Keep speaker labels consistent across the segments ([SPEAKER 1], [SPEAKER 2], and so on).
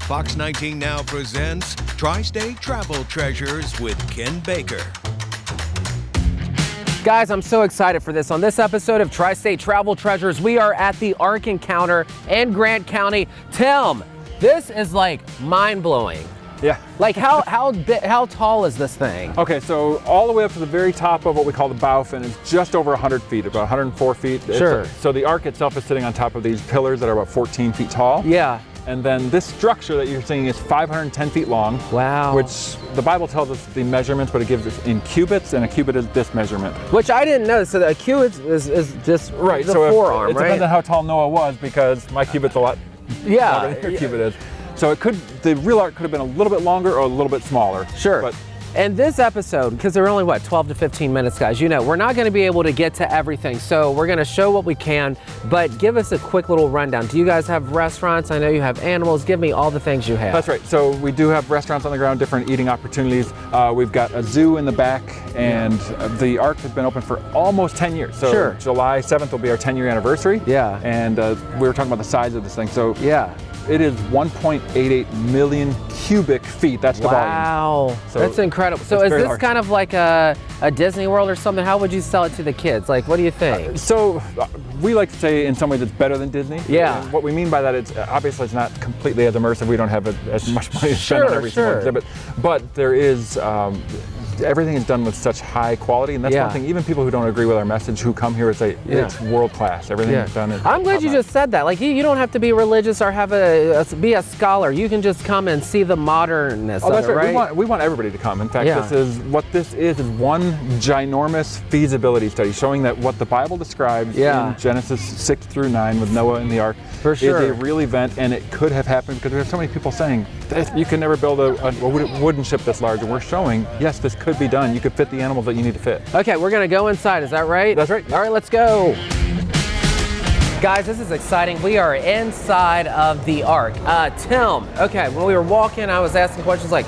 [SPEAKER 1] Fox 19 now presents Tri-State Travel Treasures with Ken Baker.
[SPEAKER 2] Guys, I'm so excited for this. On this episode of Tri-State Travel Treasures, we are at the Ark Encounter in Grant County. Tim, this is like mind-blowing.
[SPEAKER 3] Yeah.
[SPEAKER 2] Like how tall is this thing?
[SPEAKER 3] Okay, so all the way up to the very top of what we call the bow fin is just over 100 feet, about 104 feet.
[SPEAKER 2] Sure.
[SPEAKER 3] So the Ark itself is sitting on top of these pillars that are about 14 feet tall.
[SPEAKER 2] Yeah.
[SPEAKER 3] And then this structure that you're seeing is 510 feet long.
[SPEAKER 2] Wow.
[SPEAKER 3] Which the Bible tells us the measurements, but it gives us in cubits, and a cubit is this measurement.
[SPEAKER 2] Which I didn't know. So a cubit is just
[SPEAKER 3] right.
[SPEAKER 2] The
[SPEAKER 3] So
[SPEAKER 2] forearm,
[SPEAKER 3] it depends on how tall Noah was, because my cubit's a lot longer than your cubit is. So the real Ark could have been a little bit longer or a little bit smaller.
[SPEAKER 2] Sure.
[SPEAKER 3] But
[SPEAKER 2] and this episode, because they're only, 12 to 15 minutes, guys, you know, we're not going to be able to get to everything. So we're going to show what we can, but give us a quick little rundown. Do you guys have restaurants? I know you have animals. Give me all the things you have.
[SPEAKER 3] That's right. So we do have restaurants on the ground, different eating opportunities. We've got a zoo in the back, and the Ark has been open for almost 10 years. So
[SPEAKER 2] sure.
[SPEAKER 3] July 7th will be our 10-year anniversary.
[SPEAKER 2] Yeah.
[SPEAKER 3] And we were talking about the size of this thing. So
[SPEAKER 2] yeah.
[SPEAKER 3] It is 1.88 million cubic feet. That's the volume.
[SPEAKER 2] Wow, so that's incredible. So is this large. Kind of like a Disney World or something? How would you sell it to the kids? Like, what do you think?
[SPEAKER 3] We like to say in some ways it's better than Disney.
[SPEAKER 2] Yeah.
[SPEAKER 3] And what we mean by that is obviously it's not completely as immersive. We don't have as much money to spend on every single exhibit. But there is, everything is done with such high quality, and that's one thing. Even people who don't agree with our message who come here would say it's world class. Everything is done.
[SPEAKER 2] I'm glad you just said that. Like you don't have to be religious or have be a scholar. You can just come and see the modernness of it, right?
[SPEAKER 3] We want everybody to come. In fact, this is one ginormous feasibility study showing that what the Bible describes in Genesis 6 through 9 with Noah and the Ark is a real event, and it could have happened because there's so many people saying you can never build a wooden ship this large, and we're showing yes, this could be done. You could fit the animals that you need to fit.
[SPEAKER 2] Okay, we're gonna go inside. Is that right?
[SPEAKER 3] That's right.
[SPEAKER 2] All right, let's go. Guys, this is exciting. We are inside of the Ark. Tim, okay, when we were walking, I was asking questions like,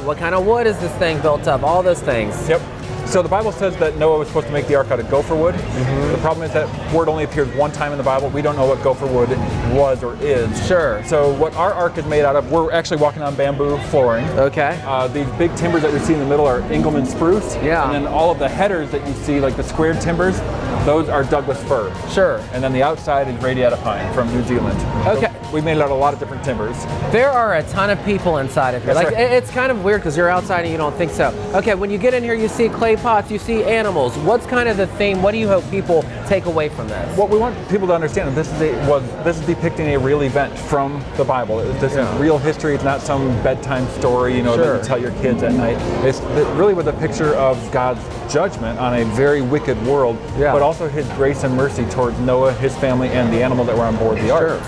[SPEAKER 2] what kind of wood is this thing built of? All those things.
[SPEAKER 3] Yep. So the Bible says that Noah was supposed to make the Ark out of gopher wood. Mm-hmm. The problem is that word only appears one time in the Bible. We don't know what gopher wood was or is.
[SPEAKER 2] Sure.
[SPEAKER 3] So what our Ark is made out of, we're actually walking on bamboo flooring.
[SPEAKER 2] Okay.
[SPEAKER 3] These big timbers that we see in the middle are Engelmann spruce.
[SPEAKER 2] Yeah.
[SPEAKER 3] And then all of the headers that you see, like the squared timbers, those are Douglas fir.
[SPEAKER 2] Sure.
[SPEAKER 3] And then the outside is radiata pine from New Zealand.
[SPEAKER 2] Okay.
[SPEAKER 3] So we made it out of a lot of different timbers.
[SPEAKER 2] There are a ton of people inside of here.
[SPEAKER 3] That's
[SPEAKER 2] like
[SPEAKER 3] right.
[SPEAKER 2] It's kind of weird because you're outside and you don't think so. Okay, when you get in here, you see clay pots, you see animals. What's kind of the theme? What do you hope people take away from this?
[SPEAKER 3] What we want people to understand is this is depicting a real event from the Bible. This is real history. It's not some bedtime story, that you tell your kids at night. It's really with a picture of God's judgment on a very wicked world, but also His grace and mercy towards Noah, his family, and the animals that were on board the Ark.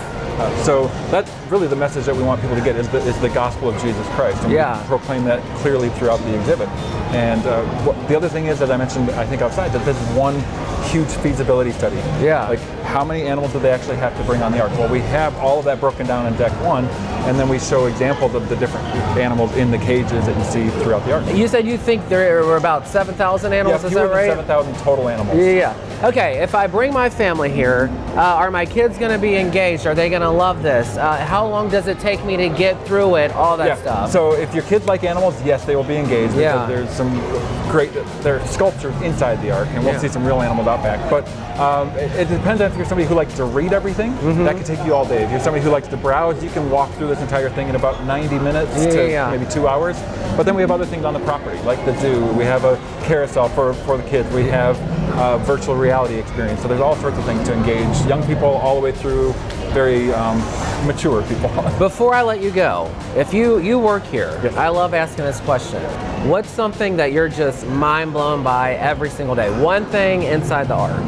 [SPEAKER 3] So that's really the message that we want people to get is the gospel of Jesus Christ. And we proclaim that clearly throughout the exhibit. And the other thing is, as I mentioned, I think outside, that this is one huge feasibility study.
[SPEAKER 2] Yeah.
[SPEAKER 3] Like, how many animals do they actually have to bring on the Ark? Well, we have all of that broken down in deck 1, and then we show examples of the different animals in the cages that you see throughout the Ark.
[SPEAKER 2] You said you think there were about 7,000 animals, is that right?
[SPEAKER 3] 7,000 total animals.
[SPEAKER 2] Yeah. Okay, if I bring my family here, are my kids going to be engaged? Are they going to love this? How long does it take me to get through it? All that stuff.
[SPEAKER 3] So if your kids like animals, yes, they will be engaged. Because there's some there are sculptures inside the Ark, and we'll see some real animals out back. But it depends on if you're somebody who likes to read everything. Mm-hmm. That could take you all day. If you're somebody who likes to browse, you can walk through this entire thing in about 90 minutes to maybe 2 hours. But then we have other things on the property, like the zoo. We have a carousel for the kids. We have virtual reality experience. So there's all sorts of things to engage young people all the way through very mature people.
[SPEAKER 2] Before I let you go, if you work here, I love asking this question. What's something that you're just mind blown by every single day? One thing inside the Ark.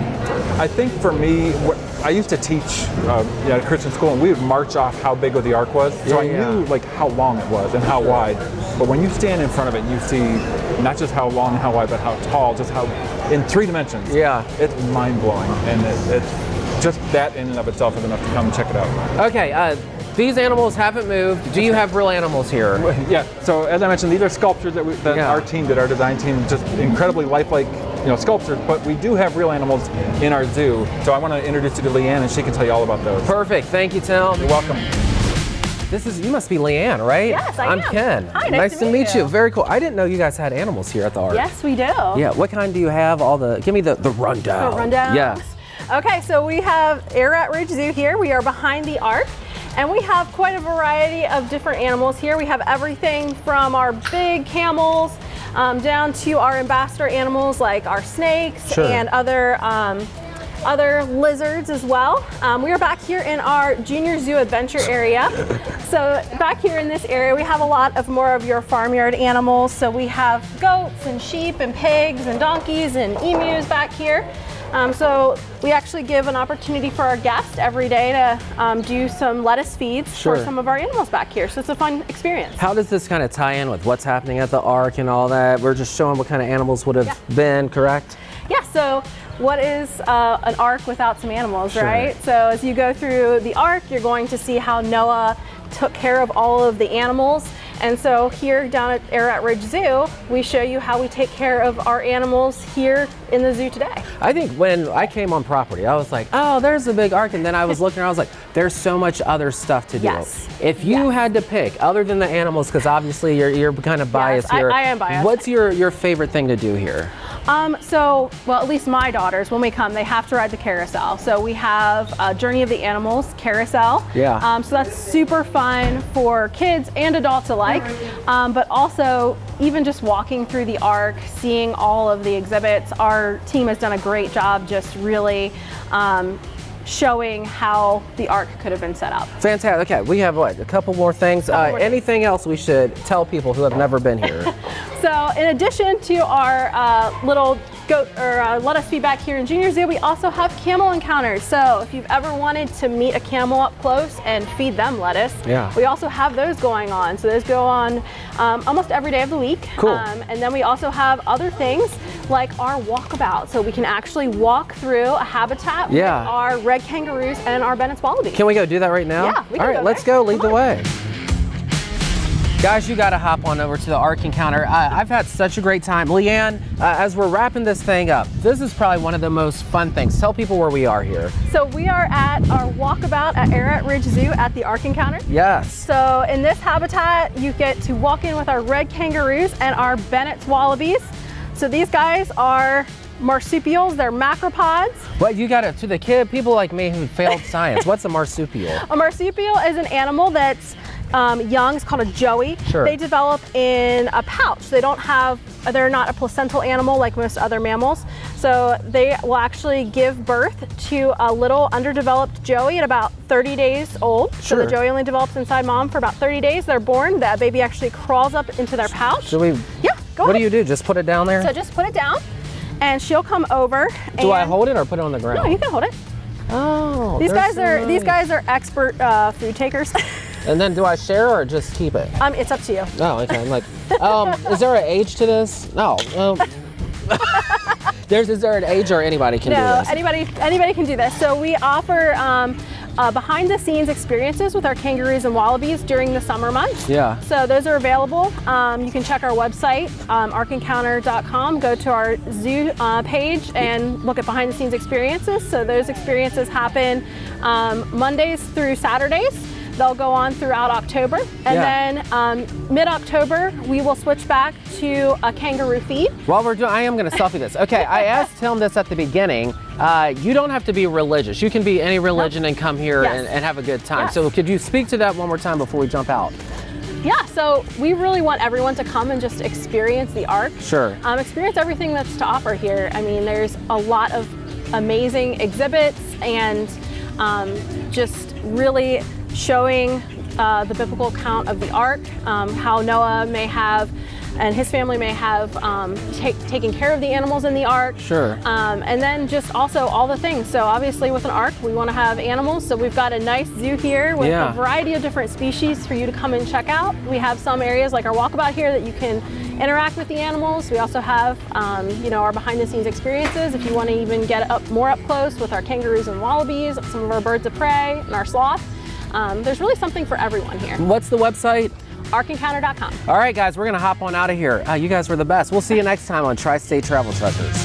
[SPEAKER 3] I think for me, I used to teach at a Christian school, and we would march off how big the Ark was. So I knew like how long it was and how wide. But when you stand in front of it, you see not just how long and how wide, but how tall, just how in 3 dimensions. Yeah. It's mind blowing, and it's just that in and of itself is enough to come and check it out.
[SPEAKER 2] Okay. These animals haven't moved. Do you have real animals here?
[SPEAKER 3] Yeah. So as I mentioned, these are sculptures that our team did, our design team, just incredibly lifelike, sculptures. But we do have real animals in our zoo. So I want to introduce you to Leanne, and she can tell you all about those.
[SPEAKER 2] Perfect. Thank you, Tim.
[SPEAKER 3] You're welcome.
[SPEAKER 2] you must be Leanne, right?
[SPEAKER 4] Yes, I
[SPEAKER 2] I'm
[SPEAKER 4] am.
[SPEAKER 2] Ken.
[SPEAKER 4] Hi,
[SPEAKER 2] nice to meet you. Very cool. I didn't know you guys had animals here at the Ark.
[SPEAKER 4] Yes, we do.
[SPEAKER 2] Yeah, what kind do you have? Give me the rundown.
[SPEAKER 4] The rundown?
[SPEAKER 2] Yes.
[SPEAKER 4] Okay, so we have Ararat Ridge Zoo here. We are behind the Ark, and we have quite a variety of different animals here. We have everything from our big camels down to our ambassador animals like our snakes and other lizards as well. We are back here in our Junior Zoo Adventure area. So back here in this area, we have a lot of more of your farmyard animals. So we have goats and sheep and pigs and donkeys and emus back here. So we actually give an opportunity for our guests every day to do some lettuce feeds for some of our animals back here. So it's a fun experience.
[SPEAKER 2] How does this kind of tie in with what's happening at the Ark and all that? We're just showing what kind of animals would have been, correct?
[SPEAKER 4] Yeah, so what is an Ark without some animals, right? So as you go through the Ark, you're going to see how Noah took care of all of the animals. And so here down at Ararat Ridge Zoo, we show you how we take care of our animals here in the zoo today.
[SPEAKER 2] I think when I came on property, I was like, oh, there's a big Ark. And then I was looking around, I was like, there's so much other stuff to do.
[SPEAKER 4] Yes.
[SPEAKER 2] If you had to pick, other than the animals, because obviously you're kind of biased here.
[SPEAKER 4] I am biased.
[SPEAKER 2] What's your favorite thing to do here?
[SPEAKER 4] Well, at least my daughters, when we come, they have to ride the carousel. So we have Journey of the Animals carousel.
[SPEAKER 2] Yeah.
[SPEAKER 4] So that's super fun for kids and adults alike. But also, even just walking through the Ark, seeing all of the exhibits, our team has done a great job just really showing how the Ark could have been set up.
[SPEAKER 2] Fantastic. Okay, we have a couple more things. Anything else we should tell people who have never been here?
[SPEAKER 4] So in addition to our little goat or lettuce feedback here in Junior Zoo, we also have camel encounters. So if you've ever wanted to meet a camel up close and feed them lettuce, we also have those going on. So those go on almost every day of the week.
[SPEAKER 2] Cool.
[SPEAKER 4] And then we also have other things like our walkabout. So we can actually walk through a habitat with our red kangaroos and our Bennett's wallabies.
[SPEAKER 2] Can we go do that right now?
[SPEAKER 4] Yeah, we can.
[SPEAKER 2] All right, let's go. Lead the way. Guys, you got to hop on over to the Ark Encounter. I've had such a great time. Leanne, as we're wrapping this thing up, this is probably one of the most fun things. Tell people where we are here.
[SPEAKER 4] So we are at our walkabout at Ararat Ridge Zoo at the Ark Encounter.
[SPEAKER 2] Yes.
[SPEAKER 4] So in this habitat, you get to walk in with our red kangaroos and our Bennett's wallabies. So these guys are marsupials, they're macropods.
[SPEAKER 2] What you got to the people like me who failed science, what's a marsupial?
[SPEAKER 4] A marsupial is an animal that's young. It's called a joey. They develop in a pouch. They're not a placental animal like most other mammals. So they will actually give birth to a little underdeveloped joey at about 30 days old. So the joey only develops inside mom for about 30 days. They're born. That baby actually crawls up into their pouch.
[SPEAKER 2] Should we?
[SPEAKER 4] Yeah, go ahead.
[SPEAKER 2] What do you do? Just put it down there?
[SPEAKER 4] So just put it down and she'll come over.
[SPEAKER 2] Do I hold it or put it on the ground?
[SPEAKER 4] No, you can hold it.
[SPEAKER 2] Oh,
[SPEAKER 4] these guys are expert food takers.
[SPEAKER 2] And then do I share or just keep it?
[SPEAKER 4] It's up to you.
[SPEAKER 2] Oh, okay. I'm like, is there an age to this? No. Is there an age or anybody can do this?
[SPEAKER 4] No, anybody can do this. So we offer behind the scenes experiences with our kangaroos and wallabies during the summer months.
[SPEAKER 2] Yeah.
[SPEAKER 4] So those are available. You can check our website, arkencounter.com, go to our zoo page and look at behind the scenes experiences. So those experiences happen Mondays through Saturdays. They'll go on throughout October. And then mid-October, we will switch back to a kangaroo feed.
[SPEAKER 2] While we're doing, I am gonna selfie this. Okay, I asked him this at the beginning. You don't have to be religious. You can be any religion and come here and have a good time. So could you speak to that one more time before we jump out?
[SPEAKER 4] Yeah, so we really want everyone to come and just experience the Ark.
[SPEAKER 2] Sure.
[SPEAKER 4] Experience everything that's to offer here. I mean, there's a lot of amazing exhibits and just really showing the biblical account of the Ark, how Noah may have and his family may have taken care of the animals in the Ark.
[SPEAKER 2] Sure.
[SPEAKER 4] And then just also all the things. So obviously with an Ark, we want to have animals. So we've got a nice zoo here with a variety of different species for you to come and check out. We have some areas like our walkabout here that you can interact with the animals. We also have, our behind the scenes experiences if you want to even get more up close with our kangaroos and wallabies, some of our birds of prey, and our sloth. There's really something for everyone here.
[SPEAKER 2] What's the website?
[SPEAKER 4] ArkEncounter.com.
[SPEAKER 2] All right, guys, we're going to hop on out of here. You guys were the best. We'll see you next time on Tri-State Travel Truckers.